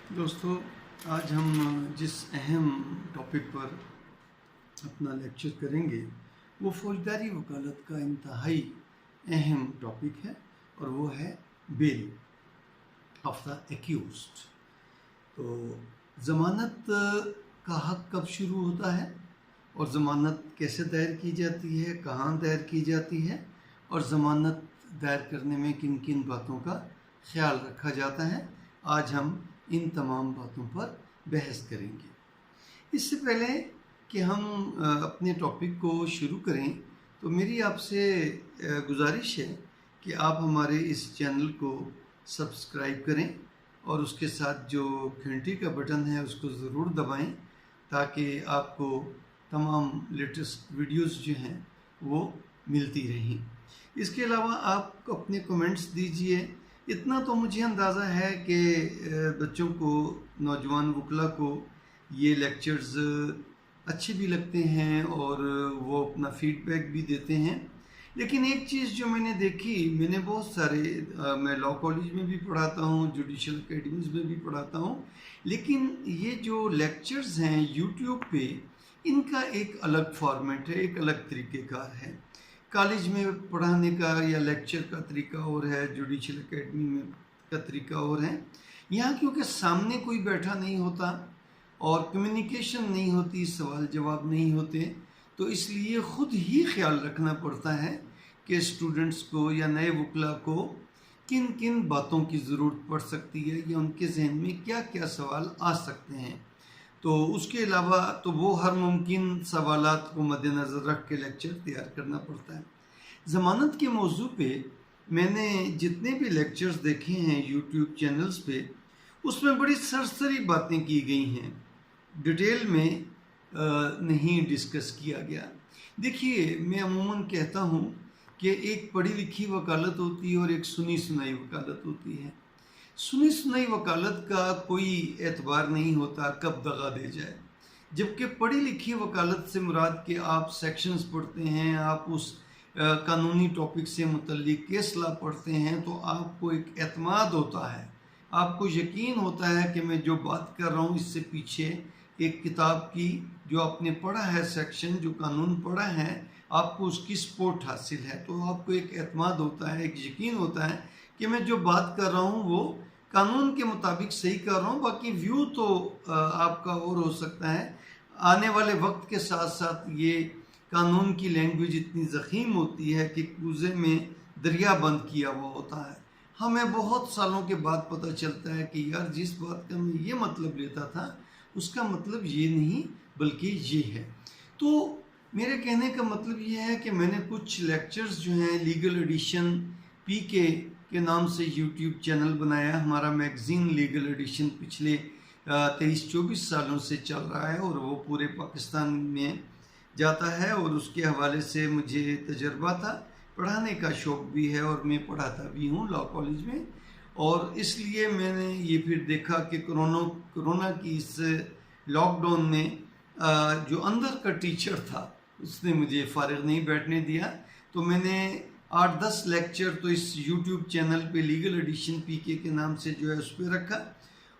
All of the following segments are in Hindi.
दोस्तों, आज हम जिस अहम टॉपिक पर अपना लेक्चर करेंगे वो फौजदारी वकालत का इंतहाई अहम टॉपिक है और वो है बेल ऑफ द एक्यूज्ड। तो ज़मानत का हक कब शुरू होता है और ज़मानत कैसे दायर की जाती है, कहाँ दायर की जाती है और ज़मानत दायर करने में किन किन बातों का ख्याल रखा जाता है, आज हम इन तमाम बातों पर बहस करेंगे। इससे पहले कि हम अपने टॉपिक को शुरू करें तो मेरी आपसे गुजारिश है कि आप हमारे इस चैनल को सब्सक्राइब करें और उसके साथ जो घंटी का बटन है उसको ज़रूर दबाएं ताकि आपको तमाम लेटेस्ट वीडियोस जो हैं वो मिलती रहें। इसके अलावा आप अपने कमेंट्स दीजिए। इतना तो मुझे अंदाज़ा है कि बच्चों को, नौजवान वकला को ये लेक्चर्स अच्छे भी लगते हैं और वो अपना फीडबैक भी देते हैं। लेकिन एक चीज़ जो मैंने देखी, मैंने बहुत सारे मैं लॉ कॉलेज में भी पढ़ाता हूँ, जुडिशल अकेडमीज़ में भी पढ़ाता हूँ, लेकिन ये जो लेक्चर्स हैं यूट्यूब पे, इनका एक अलग फॉर्मेट है, एक अलग तरीक़ेकार है। कॉलेज में पढ़ाने का या लेक्चर का तरीका और है, जुडिशल अकेडमी में का तरीका और है। यहाँ क्योंकि सामने कोई बैठा नहीं होता और कम्युनिकेशन नहीं होती, सवाल जवाब नहीं होते, तो इसलिए ख़ुद ही ख्याल रखना पड़ता है कि स्टूडेंट्स को या नए वकला को किन किन बातों की ज़रूरत पड़ सकती है या उनके जहन में क्या क्या सवाल आ सकते हैं। तो उसके अलावा तो वो हर मुमकिन सवालात को मद्देनज़र रख के लेक्चर तैयार करना पड़ता है। ज़मानत के मौजू पे मैंने जितने भी लेक्चर्स देखे हैं यूट्यूब चैनल्स पे, उसमें बड़ी सरसरी बातें की गई हैं, डिटेल में नहीं डिस्कस किया गया। देखिए, मैं अमूमन कहता हूँ कि एक पढ़ी लिखी वकालत होती है और एक सुनी सुनाई वकालत होती है। सुनी सुनाई वकालत का कोई एतबार नहीं होता कब दगा दे जाए, जबकि पढ़ी लिखी वकालत से मुराद कि आप सेक्शंस पढ़ते हैं, आप उस कानूनी टॉपिक से मुतल्लिक केस ला पढ़ते हैं, तो आपको एक एतमाद होता है, आपको यकीन होता है कि मैं जो बात कर रहा हूँ इससे पीछे एक किताब की, जो आपने पढ़ा है सेक्शन, जो कानून पढ़ा है, आपको उसकी सपोर्ट हासिल है। तो आपको एक एतमाद होता है, एक यकीन होता है कि मैं जो बात कर रहा हूँ वो कानून के मुताबिक सही कर रहा हूँ। बाकी व्यू तो आपका और हो सकता है। आने वाले वक्त के साथ साथ ये कानून की लैंग्वेज इतनी ज़ख़ीम होती है कि कूज़े में दरिया बंद किया हुआ होता है। हमें बहुत सालों के बाद पता चलता है कि यार जिस बात का मैं ये मतलब लेता था उसका मतलब ये नहीं बल्कि ये है। तो मेरे कहने का मतलब ये है कि मैंने कुछ लेक्चर्स जो हैं लीगल एडिशन पीके के नाम से यूट्यूब चैनल बनाया। हमारा मैगज़ीन लीगल एडिशन पिछले 23-24 सालों से चल रहा है और वो पूरे पाकिस्तान में जाता है और उसके हवाले से मुझे तजर्बा था, पढ़ाने का शौक़ भी है और मैं पढ़ाता भी हूँ लॉ कॉलेज में। और इसलिए मैंने ये फिर देखा कि कोरोना की इस लॉकडाउन में जो अंदर का टीचर था उसने मुझे फ़ारिग नहीं बैठने दिया, तो मैंने 8-10 लेक्चर तो इस यूट्यूब चैनल पे लीगल एडिशन पीके के नाम से जो है उस पर रखा।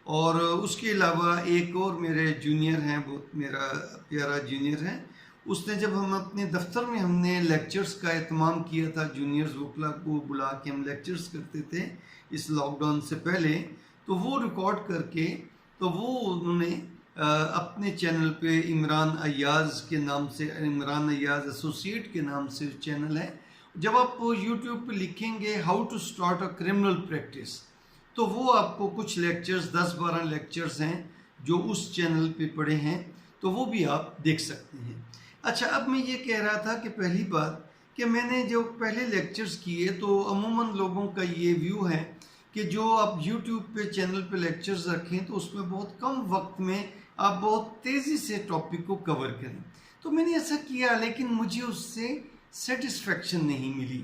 और उसके अलावा एक और मेरे जूनियर हैं, बहुत मेरा प्यारा जूनियर है, उसने जब हम अपने दफ्तर में हमने लेक्चर्स का एहतमाम किया था, जूनियर्स वकला को बुला के हम लेक्चर्स करते थे इस लॉकडाउन से पहले, तो वो रिकॉर्ड करके तो वो उन्होंने अपने चैनल पे इमरान अय्याज़ के नाम से, इमरान अय्याज़ एसोसिएट के नाम से चैनल है। जब आप यूट्यूब पे लिखेंगे how to start a criminal practice, तो वो आपको कुछ लेक्चर्स, 10-12 लेक्चर्स हैं जो उस चैनल पे पड़े हैं, तो वो भी आप देख सकते हैं। अच्छा, अब मैं ये कह रहा था कि पहली बात कि मैंने जो पहले लेक्चर्स किए तो अमूमन लोगों का ये व्यू है कि जो आप यूट्यूब पे चैनल पे लेक्चर्स रखें तो उसमें बहुत कम वक्त में आप बहुत तेज़ी से टॉपिक को कवर करें। तो मैंने ऐसा किया, लेकिन मुझे उससे सेटिस्फेक्शन नहीं मिली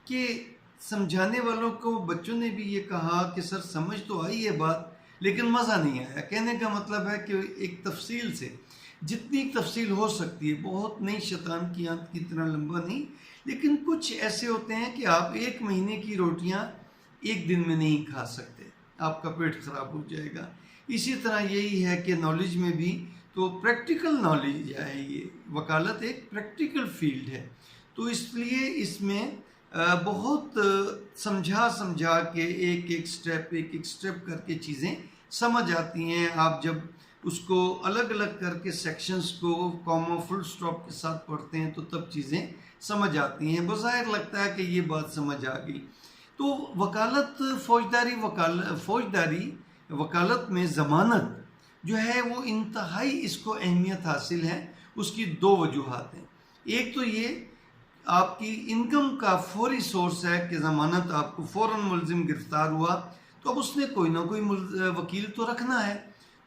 कि समझाने वालों को, बच्चों ने भी ये कहा कि सर समझ तो आई है बात लेकिन मज़ा नहीं आया। कहने का मतलब है कि एक तफसील से, जितनी तफसील हो सकती है, बहुत नहीं, शैतान की आंत की तरह लंबा नहीं, लेकिन कुछ ऐसे होते हैं कि आप 1 महीने की रोटियां एक दिन में नहीं खा सकते। आपका पेट खराब हो जाएगा। इसी तरह यही है कि नॉलेज में भी तो प्रैक्टिकल नॉलेज है, ये वकालत एक प्रैक्टिकल फील्ड है, तो इसलिए इसमें बहुत समझा के एक एक स्टेप करके चीज़ें समझ आती हैं। आप जब उसको अलग अलग करके सेक्शंस को कॉमा फुल स्टॉप के साथ पढ़ते हैं तो तब चीज़ें समझ आती हैं। बज़ाहिर लगता है कि ये बात समझ आ गई। तो वकालत फौजदारी वकालत में ज़मानत जो है वो इंतहाई इसको अहमियत हासिल है। उसकी दो वजूहात हैं। एक तो ये आपकी इनकम का फौरी सोर्स है कि ज़मानत आपको फ़ौरन मुलजिम गिरफ्तार हुआ तो अब उसने कोई ना कोई वकील तो रखना है,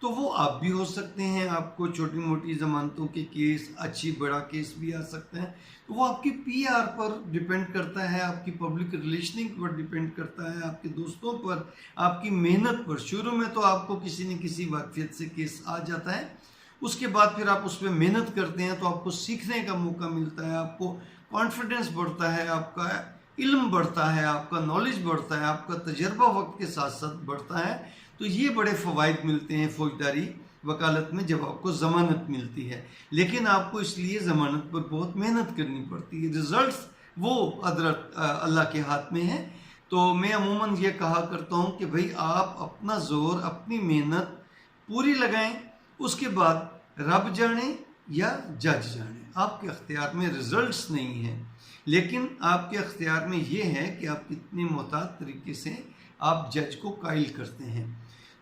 तो वो आप भी हो सकते हैं। आपको छोटी मोटी ज़मानतों के केस, अच्छी बड़ा केस भी आ सकते हैं। तो वो आपकी PR पर डिपेंड करता है, आपकी पब्लिक रिलेशनिंग पर डिपेंड करता है, आपके दोस्तों पर, आपकी मेहनत पर। शुरू में तो आपको किसी न किसी वाक़ियत से केस आ जाता है, उसके बाद फिर आप उस पर मेहनत करते हैं तो आपको सीखने का मौका मिलता है, आपको कॉन्फिडेंस बढ़ता है, आपका इल्म बढ़ता है, आपका नॉलेज बढ़ता है, आपका तजर्बा वक्त के साथ साथ बढ़ता है। तो ये बड़े फ़वाइद मिलते हैं फौजदारी वकालत में जब आपको ज़मानत मिलती है। लेकिन आपको इसलिए ज़मानत पर बहुत मेहनत करनी पड़ती है। रिज़ल्ट्स वो अल्लाह के हाथ में है। तो मैं अमूमन ये कहा करता हूँ कि भाई आप अपना ज़ोर, अपनी मेहनत पूरी लगाएं, उसके बाद रब जाने या जज जाने, आपके अख्तियार में रिज़ल्ट्स नहीं हैं, लेकिन आपके अख्तियार में ये है कि आप कितने मोहतात तरीके से आप जज को कायल करते हैं।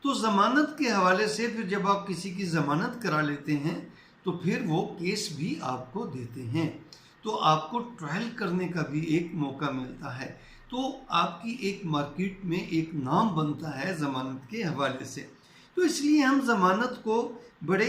तो ज़मानत के हवाले से फिर जब आप किसी की ज़मानत करा लेते हैं तो फिर वो केस भी आपको देते हैं, तो आपको ट्रायल करने का भी एक मौका मिलता है। तो आपकी एक मार्केट में एक नाम बनता है ज़मानत के हवाले से। तो इसलिए हम ज़मानत को बड़े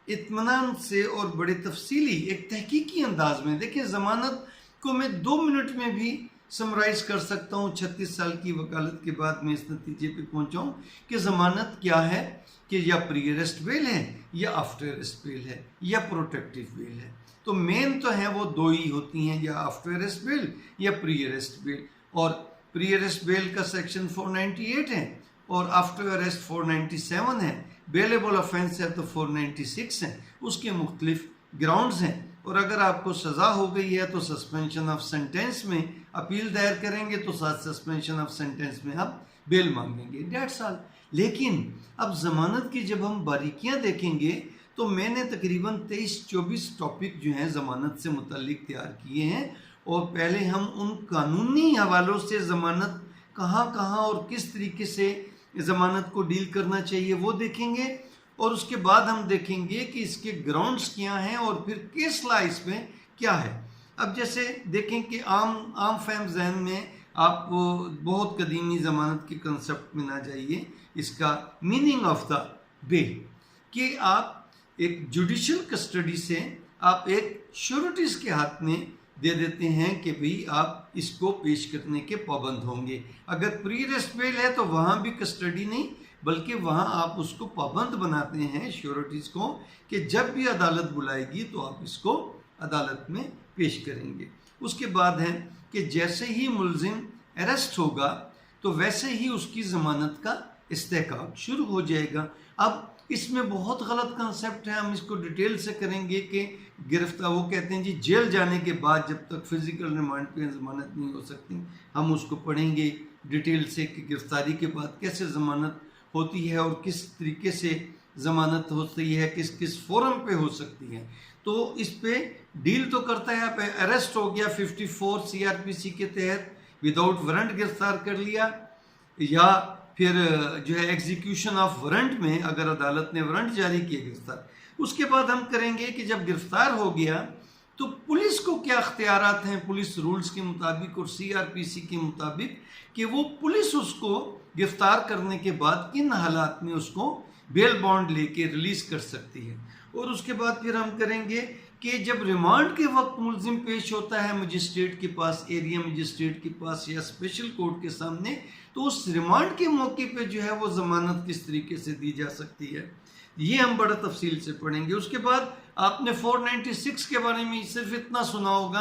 इत्मीनान से और बड़े तफसीली एक तहकीकी अंदाज में, देखिए ज़मानत को मैं 2 मिनट में भी समराइज़ कर सकता हूँ। 36 साल की वकालत के बाद मैं इस नतीजे पे पहुँचा हूँ कि ज़मानत क्या है, कि या प्री अरेस्ट बेल है, या आफ्टर अरेस्ट बेल है, या प्रोटेक्टिव बेल है। तो मेन तो है वो दो ही होती हैं, या आफ्टर अरेस्ट बेल या प्री अरेस्ट बेल। और प्री अरेस्ट बेल का सेक्शन 498 है और आफ्टर अरेस्ट 497 है। बेलेबल ऑफेंस है तो 496 है। उसके मुख्तलिफ ग्राउंड्स हैं। और अगर आपको सज़ा हो गई है तो सस्पेंशन ऑफ सेंटेंस में अपील दायर करेंगे, तो साथ सस्पेंशन ऑफ सेंटेंस में आप बेल मांगेंगे 1.5 साल। लेकिन अब ज़मानत की जब हम बारीकियां देखेंगे तो मैंने तकरीबन 23-24 टॉपिक जो हैं ज़मानत से मुतल्लिक तैयार किए हैं। और पहले हम उन कानूनी हवालों से ज़मानत कहाँ और किस तरीके से ज़मानत को डील करना चाहिए वो देखेंगे, और उसके बाद हम देखेंगे कि इसके ग्राउंड्स क्या हैं और फिर केस लॉ इसमें क्या है। अब जैसे देखें कि आम फहम जहन में आप बहुत कदीमी ज़मानत के कंसेप्ट में ना जाइए। इसका मीनिंग ऑफ द बेल कि आप एक जुडिशल कस्टडी से आप एक श्योरिटीज़ के हाथ में दे देते हैं कि भाई आप इसको पेश करने के पाबंद होंगे। अगर प्री अरेस्ट बेल है तो वहाँ भी कस्टडी नहीं, बल्कि वहाँ आप उसको पाबंद बनाते हैं श्योरिटीज़ को कि जब भी अदालत बुलाएगी तो आप इसको अदालत में पेश करेंगे। उसके बाद है कि जैसे ही मुलजिम अरेस्ट होगा तो वैसे ही उसकी ज़मानत का इस्तेहकाक शुरू हो जाएगा। अब इसमें बहुत गलत कंसेप्ट है, हम इसको डिटेल से करेंगे कि गिरफ्तार, वो कहते हैं जी जेल जाने के बाद जब तक फिजिकल रिमांड पे ज़मानत नहीं हो सकती, हम उसको पढ़ेंगे डिटेल से कि गिरफ्तारी के बाद कैसे ज़मानत होती है और किस तरीके से ज़मानत होती है, किस किस फोरम पे हो सकती है। तो इस पे डील तो करता है। आप अरेस्ट हो गया 54 CRPC के तहत विदाउट वारंट गिरफ्तार कर लिया, या फिर जो है एग्जीक्यूशन ऑफ वारंट में अगर अदालत ने वारंट जारी किया गिरफ्तार। उसके बाद हम करेंगे कि जब गिरफ्तार हो गया तो पुलिस को क्या अख्तियारात हैं पुलिस रूल्स के मुताबिक और CRPC के मुताबिक, कि वो पुलिस उसको गिरफ्तार करने के बाद किन हालात में उसको बेल बॉन्ड लेके रिलीज़ कर सकती है। और उसके बाद फिर हम करेंगे कि जब रिमांड के वक्त मुलजिम पेश होता है मजिस्ट्रेट के पास, एरिया मजिस्ट्रेट के पास या स्पेशल कोर्ट के सामने, तो उस रिमांड के मौके पे जो है वो ज़मानत किस तरीके से दी जा सकती है, ये हम बड़ा तफसील से पढ़ेंगे। उसके बाद आपने 496 के बारे में सिर्फ इतना सुना होगा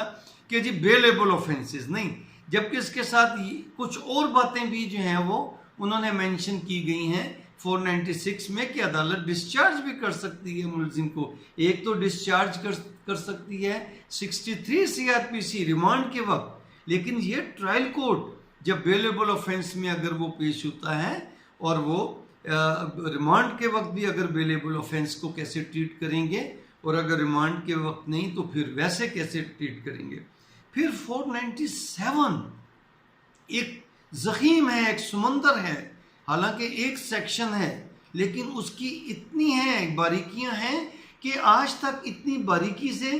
कि जी बेलेबल ऑफेंसेस नहीं, जबकि इसके साथ कुछ और बातें भी जो हैं वो उन्होंने मेंशन की गई हैं 496 में कि अदालत डिस्चार्ज भी कर सकती है मुलजिम को। एक तो डिस्चार्ज कर सकती है 63 CRPC रिमांड के वक्त, लेकिन ये ट्रायल कोर्ट जब बेलेबल ऑफेंस में अगर वो पेश होता है और वो रिमांड के वक्त भी अगर बेलेबल ऑफेंस को कैसे ट्रीट करेंगे, और अगर रिमांड के वक्त नहीं तो फिर वैसे कैसे ट्रीट करेंगे। फिर 497 एक जखीम है, एक समंदर है, हालांकि एक सेक्शन है लेकिन उसकी इतनी है बारीकियां हैं कि आज तक इतनी बारीकी से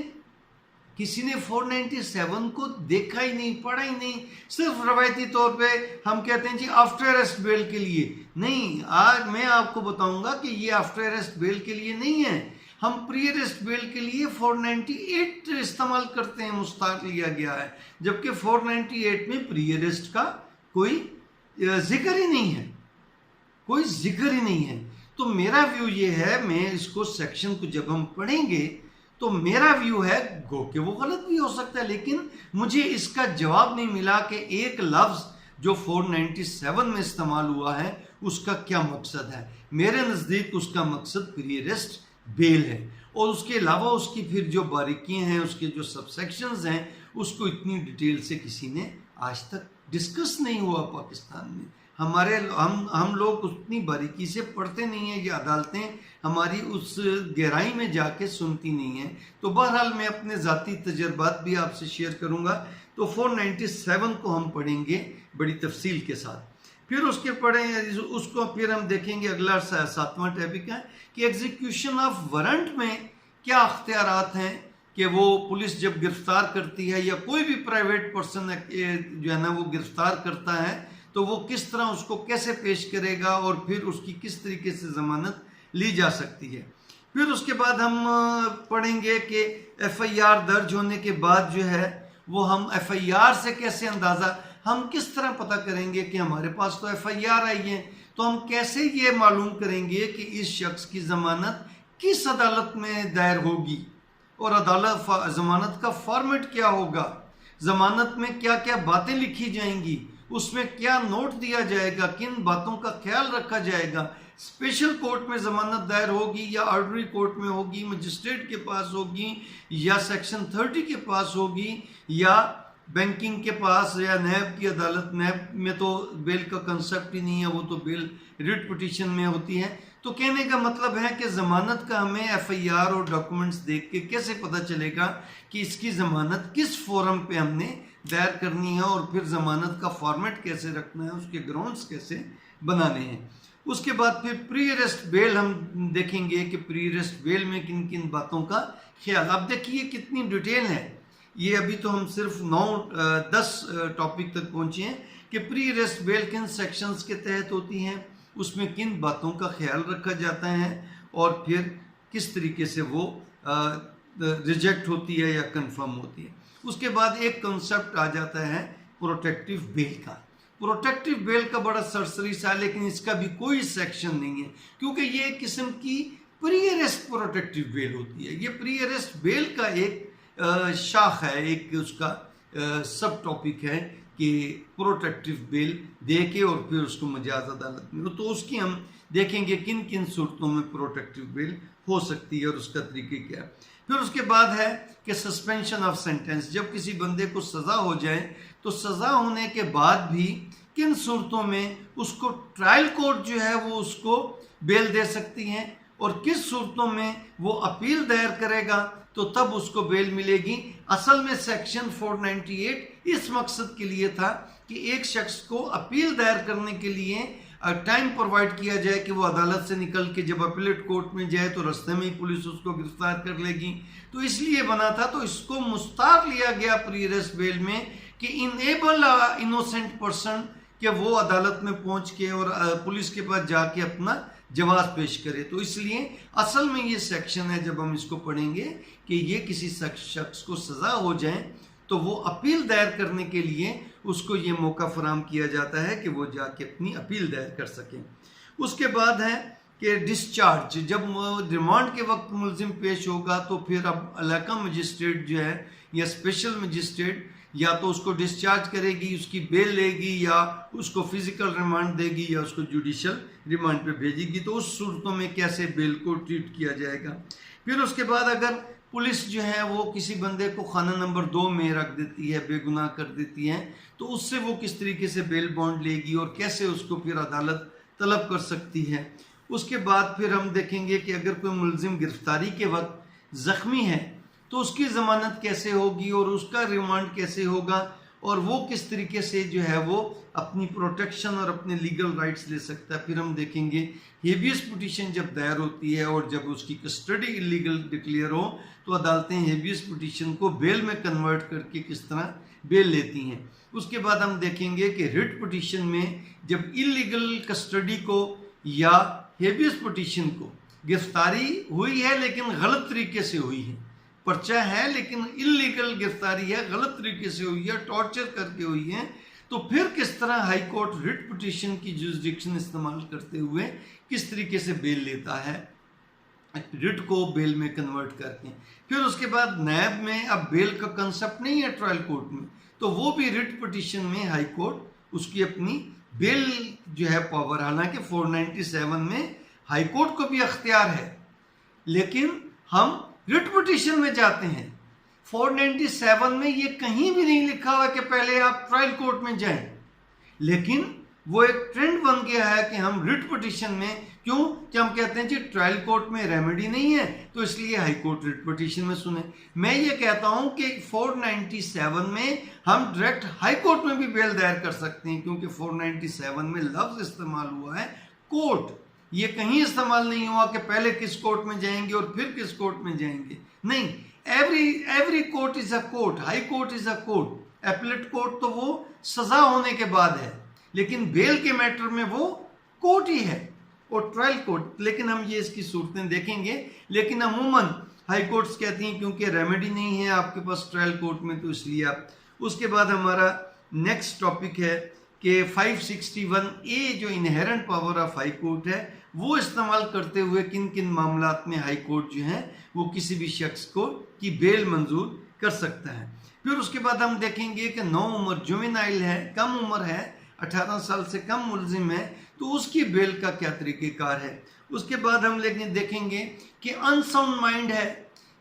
किसी ने 497 को देखा ही नहीं, पढ़ा ही नहीं। सिर्फ रवायती तौर पे हम कहते हैं जी आफ्टर अरेस्ट बेल के लिए, नहीं, आज मैं आपको बताऊंगा कि ये आफ्टर अरेस्ट बेल के लिए नहीं है। हम प्री अरेस्ट बेल के लिए 498 इस्तेमाल करते हैं, मुस्ताक लिया गया है, जबकि 498 में प्री अरेस्ट का कोई जिक्र ही नहीं है, कोई जिक्र ही नहीं है। तो मेरा व्यू ये है, मैं इसको सेक्शन को जब हम पढ़ेंगे तो मेरा व्यू है गो कि वो गलत भी हो सकता है, लेकिन मुझे इसका जवाब नहीं मिला कि एक लफ्ज जो 497 में इस्तेमाल हुआ है उसका क्या मकसद है। मेरे नज़दीक उसका मकसद प्री अरेस्ट बेल है, और उसके अलावा उसकी फिर जो बारीकियां हैं, उसके जो सबसेक्शंस हैं, उसको इतनी डिटेल से किसी ने आज तक डिस्कस नहीं हुआ पाकिस्तान में। हम लोग उतनी बारीकी से पढ़ते नहीं हैं, ये अदालतें हमारी उस गहराई में जाके सुनती नहीं हैं। तो बहरहाल मैं अपने ज़ाती तजर्बात भी आपसे शेयर करूँगा। तो 497 को हम पढ़ेंगे बड़ी तफसील के साथ, फिर उसके उसको फिर हम देखेंगे। अगला 7वां टॉपिक है कि एग्जीक्यूशन ऑफ वारंट में क्या अख्तियारात हैं, कि वो पुलिस जब गिरफ्तार करती है या कोई भी प्राइवेट पर्सन जो है ना वो गिरफ्तार करता है तो वो किस तरह उसको कैसे पेश करेगा और फिर उसकी किस तरीके से ज़मानत ली जा सकती है। फिर उसके बाद हम पढ़ेंगे कि FIR दर्ज होने के बाद जो है वो हम FIR से कैसे अंदाज़ा, हम किस तरह पता करेंगे कि हमारे पास तो FIR आई है, तो हम कैसे ये मालूम करेंगे कि इस शख्स की ज़मानत किस अदालत में दायर होगी, और अदालत ज़मानत का फॉर्मेट क्या होगा, ज़मानत में क्या क्या बातें लिखी जाएंगी, उसमें क्या नोट दिया जाएगा, किन बातों का ख्याल रखा जाएगा। स्पेशल कोर्ट में ज़मानत दायर होगी या ऑर्डनरी कोर्ट में होगी, मजिस्ट्रेट के पास होगी या सेक्शन 30 के पास होगी या बैंकिंग के पास या नैब की अदालत। नैब में तो बेल का कंसेप्ट ही नहीं है, वो तो बेल रिट पिटीशन में होती है। तो कहने का मतलब है कि ज़मानत का हमें FIR और डॉक्यूमेंट्स देख के कैसे पता चलेगा कि इसकी ज़मानत किस फोरम पे हमने दायर करनी है, और फिर ज़मानत का फॉर्मेट कैसे रखना है, उसके ग्राउंड्स कैसे बनाने हैं। उसके बाद फिर प्री अरेस्ट बेल हम देखेंगे कि प्री अरेस्ट बेल में किन किन बातों का ख्याल। अब देखिए कितनी डिटेल है ये, अभी तो हम सिर्फ 9-10 टॉपिक तक पहुँचे हैं कि प्री अरेस्ट बेल किन सेक्शंस के तहत होती हैं, उसमें किन बातों का ख्याल रखा जाता है, और फिर किस तरीके से वो रिजेक्ट होती है या कंफर्म होती है। उसके बाद एक कंसेप्ट आ जाता है प्रोटेक्टिव बेल का। प्रोटेक्टिव बेल का बड़ा सरसरी सा, लेकिन इसका भी कोई सेक्शन नहीं है, क्योंकि ये एक किस्म की प्री अरेस्ट प्रोटेक्टिव बेल होती है। ये प्री अरेस्ट बेल का एक शाख है, एक उसका सब टॉपिक है कि प्रोटेक्टिव बेल दे के और फिर उसको मजाज अदालत में, तो उसकी हम देखेंगे किन किन सूरतों में प्रोटेक्टिव बेल हो सकती है और उसका तरीके क्या है। फिर उसके बाद है कि सस्पेंशन ऑफ सेंटेंस, जब किसी बंदे को सज़ा हो जाए तो सज़ा होने के बाद भी किन सूरतों में उसको ट्रायल कोर्ट जो है वो उसको बेल दे सकती हैं, और किस सूरतों में वो अपील दायर करेगा तो तब उसको बेल मिलेगी। असल में सेक्शन 498 इस मकसद के लिए था कि एक शख्स को अपील दायर करने के लिए टाइम प्रोवाइड किया जाए कि वो अदालत से निकल के जब अपीलेट कोर्ट में जाए तो रास्ते में ही पुलिस उसको गिरफ्तार कर लेगी, तो इसलिए बना था। तो इसको मुस्तार लिया गया प्री अरेस्ट बेल में कि इनेबल इनोसेंट पर्सन कि वो अदालत में पहुंच के और पुलिस के पास जाके अपना जवाब पेश करे। तो इसलिए असल में ये सेक्शन है, जब हम इसको पढ़ेंगे कि ये किसी शख्स को सज़ा हो जाए तो वो अपील दायर करने के लिए उसको ये मौका फराम किया जाता है कि वो जाके अपनी अपील दायर कर सकें। उसके बाद है कि डिस्चार्ज, जब रिमांड के वक्त मुलजिम पेश होगा तो फिर अब इलाका मजिस्ट्रेट जो है या स्पेशल मजिस्ट्रेट या तो उसको डिस्चार्ज करेगी, उसकी बेल लेगी, या उसको फिजिकल रिमांड देगी, या उसको जुडिशियल रिमांड पे भेजेगी। तो उस सूरतों में कैसे बेल को ट्रीट किया जाएगा। फिर उसके बाद अगर पुलिस जो है वो किसी बंदे को खाना नंबर 2 में रख देती है, बेगुनाह कर देती है, तो उससे वो किस तरीके से बेल बॉन्ड लेगी और कैसे उसको फिर अदालत तलब कर सकती है। उसके बाद फिर हम देखेंगे कि अगर कोई मुलजिम गिरफ्तारी के वक्त ज़ख्मी है तो उसकी ज़मानत कैसे होगी और उसका रिमांड कैसे होगा, और वो किस तरीके से जो है वो अपनी प्रोटेक्शन और अपने लीगल राइट्स ले सकता है। फिर हम देखेंगे हेबियस पिटीशन जब दायर होती है और जब उसकी कस्टडी इलीगल डिक्लेयर हो तो अदालतें हेबियस पिटीशन को बेल में कन्वर्ट करके किस तरह बेल लेती हैं। उसके बाद हम देखेंगे कि रिट पिटीशन में जब इलीगल कस्टडी को या हेबियस पिटीशन को, गिरफ्तारी हुई है लेकिन गलत तरीके से हुई है, पर्चा है लेकिन इलीगल गिरफ्तारी है, गलत तरीके से हुई है, टॉर्चर करके हुई है, तो फिर किस तरह हाई कोर्ट रिट पिटीशन की जुरिसडिक्शन इस्तेमाल करते हुए किस तरीके से बेल लेता है, रिट को बेल में कन्वर्ट करके। फिर उसके बाद नैब में अब बेल का कंसेप्ट नहीं है ट्रायल कोर्ट में, तो वो भी रिट पिटीशन में हाई कोर्ट उसकी अपनी बेल जो है पावर, हालांकि 497 में हाई कोर्ट को भी अख्तियार है, लेकिन हम रिट पिटीशन में जाते हैं। 497 में ये कहीं भी नहीं लिखा हुआ कि पहले आप ट्रायल कोर्ट में जाएं, लेकिन वो एक ट्रेंड बन गया है कि हम रिट पिटीशन में, क्यों कि हम कहते हैं जी ट्रायल कोर्ट में रेमेडी नहीं है तो इसलिए हाई कोर्ट रिट पिटीशन में सुने। मैं ये कहता हूं कि 497 में हम डायरेक्ट हाई कोर्ट में भी बेल दायर कर सकते हैं, क्योंकि 497 में लफ्ज इस्तेमाल हुआ है कोर्ट, ये कहीं इस्तेमाल नहीं हुआ कि पहले किस कोर्ट में जाएंगे और फिर किस कोर्ट में जाएंगे, नहीं। Every court is a court, high court is a court, appellate court तो वो सजा होने के बाद है, लेकिन बेल के मैटर में वो कोर्ट ही है और ट्रायल कोर्ट। लेकिन हम ये इसकी सूरतें देखेंगे, लेकिन अमूमन हाई कोर्ट्स कहती हैं क्योंकि रेमेडी नहीं है आपके पास ट्रायल कोर्ट में, तो इसलिए आप। उसके बाद हमारा नेक्स्ट टॉपिक है कि 561A जो inherent power of high court है वो इस्तेमाल करते हुए किन किन मामलात में हाई कोर्ट जो है वो किसी भी शख्स को की बेल मंजूर कर सकता है। फिर उसके बाद हम देखेंगे कि 9 उम्र जुवेनाइल है, कम उम्र है, 18 साल से कम मुलजिम है, तो उसकी बेल का क्या तरीक़ेकार है। उसके बाद हम लेकिन देखेंगे कि अनसाउंड माइंड है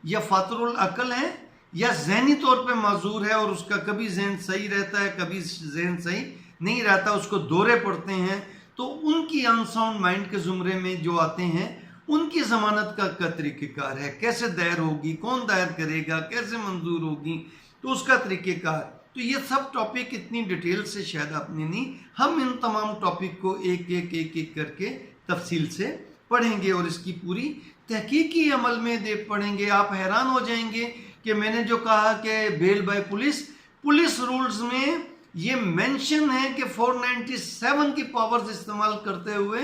या फातरुल अकल है या जहनी तौर पे माजूर है और उसका कभी जहन सही रहता है कभी जहन सही नहीं रहता, उसको दौरे पड़ते हैं, तो उनकी अनसाउंड माइंड के जुमरे में जो आते हैं उनकी जमानत का तरीक़ेकार है, कैसे दायर होगी, कौन दायर करेगा, कैसे मंजूर होगी, तो उसका तरीक़ेकार। तो ये सब टॉपिक इतनी डिटेल से शायद आपने नहीं, हम इन तमाम टॉपिक को एक एक करके तफसील से पढ़ेंगे और इसकी पूरी तहकीकी अमल में देख पढ़ेंगे। आप हैरान हो जाएंगे कि मैंने जो कहा कि बेल बाय पुलिस रूल्स में ये मेंशन है कि 497 की पावर्स इस्तेमाल करते हुए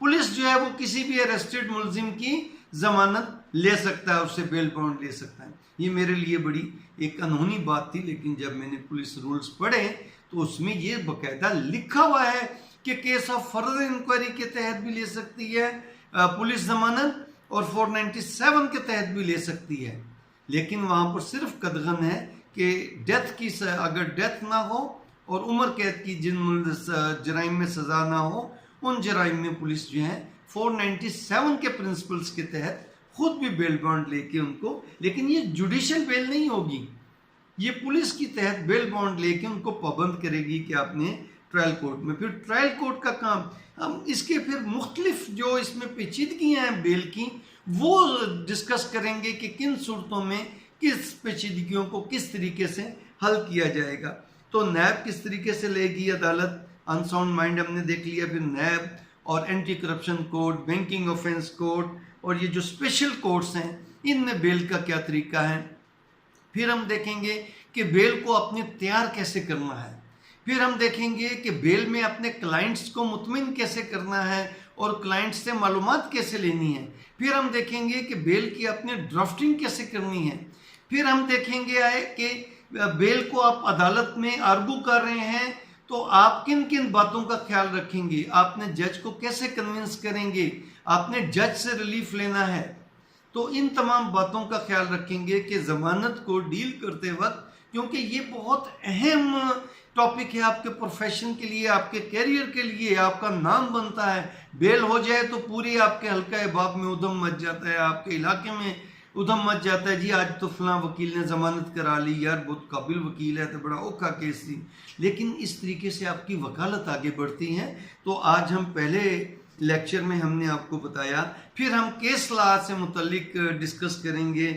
पुलिस जो है वो किसी भी अरेस्टेड मुलजिम की जमानत ले सकता है, उससे बेल बॉन्ड ले सकता है। ये मेरे लिए बड़ी एक अनहोनी बात थी, लेकिन जब मैंने पुलिस रूल्स पढ़े तो उसमें ये बाकायदा लिखा हुआ है कि केस ऑफ फर्दर इंक्वायरी के तहत भी ले सकती है पुलिस जमानत और 497 के तहत भी ले सकती है, लेकिन वहाँ पर सिर्फ कदगन है कि डेथ की, अगर डेथ ना हो और उम्र कैद की जिन जराइम में सजा ना हो, उन जराइम में पुलिस जो है 497 के प्रिंसिपल्स के तहत खुद भी बेल बॉन्ड लेके उनको, लेकिन ये जुडिशियल बेल नहीं होगी, ये पुलिस की तहत बेल बॉन्ड लेके उनको पाबंद करेगी कि आपने ट्रायल कोर्ट में। फिर ट्रायल कोर्ट का काम, हम इसके फिर मुख्तलिफ जो इसमें पेचीदगियाँ हैं बेल की वो डिस्कस करेंगे कि किन सूरतों में किस पेचीदगियों को किस तरीके से हल किया जाएगा। तो नैब किस तरीके से लेगी अदालत, अनसाउंड माइंड हमने देख लिया, फिर नैब और anti corruption code, banking offence code और ये जो स्पेशल कोर्ट्स हैं इनमें बेल का क्या तरीका है। फिर हम देखेंगे कि बेल को अपने तैयार कैसे करना है, फिर हम देखेंगे कि बेल में अपने क्लाइंट्स को मुतमिन कैसे करना है और क्लाइंट्स से मालूमात कैसे लेनी है। फिर हम देखेंगे कि बेल की अपनी ड्राफ्टिंग कैसे करनी है। फिर हम देखेंगे कि बेल को आप अदालत में आर्गू कर रहे हैं तो आप किन किन बातों का ख्याल रखेंगे, आपने जज को कैसे कन्विंस करेंगे, आपने जज से रिलीफ लेना है, तो इन तमाम बातों का ख्याल रखेंगे कि ज़मानत को डील करते वक्त, क्योंकि ये बहुत अहम टॉपिक है आपके प्रोफेशन के लिए, आपके करियर के लिए। आपका नाम बनता है, बेल हो जाए तो पूरी आपके हल्का अहबाब में उधम मच जाता है, आपके इलाके में उधम मच जाता है। जी आज तो फलां वकील ने ज़मानत करा ली, यार बहुत काबिल वकील है, तो बड़ा औखा केस थी। लेकिन इस तरीके से आपकी वकालत आगे बढ़ती है। तो आज हम पहले लेक्चर में हमने आपको बताया, फिर हम केस लॉ से मुतल्लिक डिस्कस करेंगे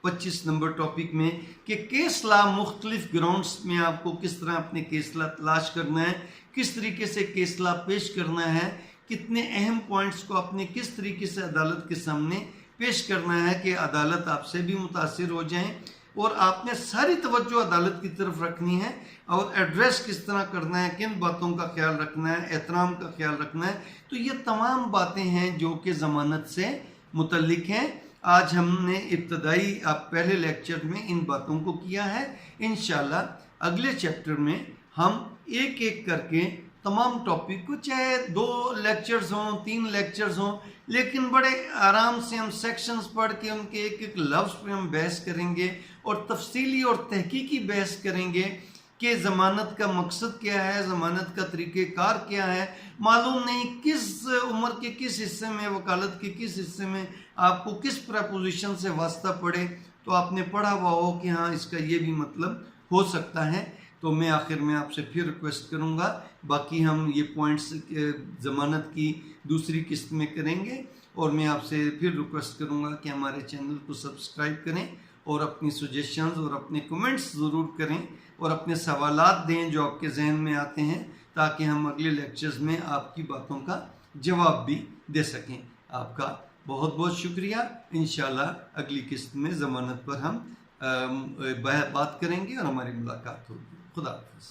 25 नंबर टॉपिक में कि केस लॉ मुख्तलिफ ग्राउंड्स में आपको किस तरह अपने केस लॉ तलाश करना है, किस तरीके से केस लॉ पेश करना है, कितने अहम पॉइंट्स को आपने किस तरीके से अदालत के सामने पेश करना है कि अदालत आपसे भी मुतासिर हो जाए। और आपने सारी तवज्जो अदालत की तरफ रखनी है और एड्रेस किस तरह करना है, किन बातों का ख्याल रखना है, एहतराम का ख्याल रखना है। तो ये तमाम बातें हैं जो कि ज़मानत से मुतल्लिक हैं। आज हमने इब्तदाई आप पहले लेक्चर में इन बातों को किया है। इंशाल्लाह अगले चैप्टर में हम एक एक करके तमाम टॉपिक को, चाहे 2 लेक्चर्स हों 3 लेक्चर्स हों, लेकिन बड़े आराम से हम सेक्शंस पढ़ के उनके एक एक लफ्ज़ पे हम बहस करेंगे और तफसीली और तहकीकी बहस करेंगे कि ज़मानत का मकसद क्या है, ज़मानत का तरीक़ेकार क्या है। मालूम नहीं किस उम्र के किस हिस्से में, वकालत के किस हिस्से में आपको किस प्रपोजिशन से वास्ता पड़े, तो आपने पढ़ा हुआ हो कि हाँ इसका ये भी मतलब हो सकता है। तो मैं आखिर में आपसे फिर रिक्वेस्ट करूँगा, बाकी हम ये पॉइंट्स ज़मानत की दूसरी किस्त में करेंगे। और मैं आपसे फिर रिक्वेस्ट करूँगा कि हमारे चैनल को सब्सक्राइब करें और अपनी सजेशंस और अपने कमेंट्स ज़रूर करें और अपने सवालात दें जो आपके जहन में आते हैं, ताकि हम अगले लेक्चर्स में आपकी बातों का जवाब भी दे सकें। आपका बहुत बहुत शुक्रिया। इंशाल्लाह अगली किस्त में ज़मानत पर हम बात करेंगे और हमारी मुलाकात होगी। खुदा हाफ़िज़।